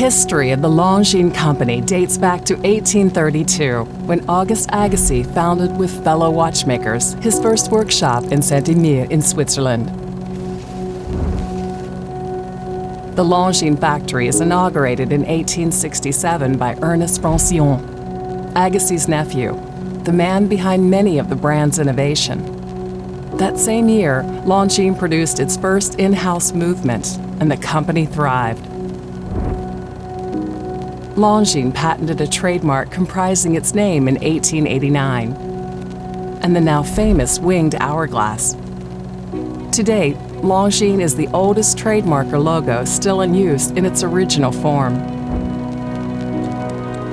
history of the Longines Company dates back to 1832, when Auguste Agassiz founded with fellow watchmakers his first workshop in Saint-Émile in Switzerland. The Longines factory is inaugurated in 1867 by Ernest Francion, Agassiz's nephew, the man behind many of the brand's innovation. That same year, Longines produced its first in-house movement, and the company thrived. Longines patented a trademark comprising its name in 1889, and the now famous winged hourglass. To date, Longines is the oldest trademark or logo still in use in its original form.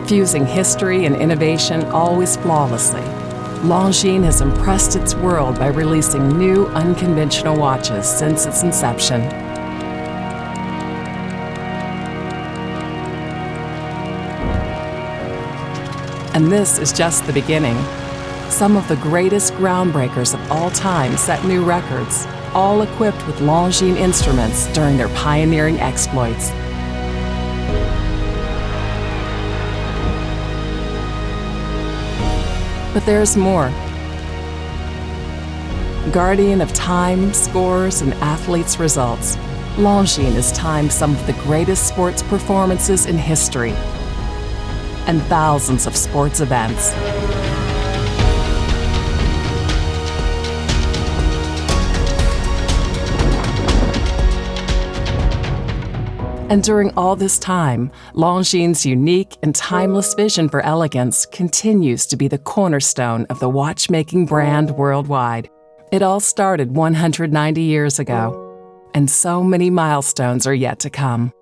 Fusing history and innovation always flawlessly, Longines has impressed its world by releasing new, unconventional watches since its inception. And this is just the beginning. Some of the greatest groundbreakers of all time set new records, all equipped with Longines instruments during their pioneering exploits. But there's more. Guardian of time, scores, and athletes' results, Longines has timed some of the greatest sports performances in history and thousands of sports events. And during all this time, Longines' unique and timeless vision for elegance continues to be the cornerstone of the watchmaking brand worldwide. It all started 190 years ago, and so many milestones are yet to come.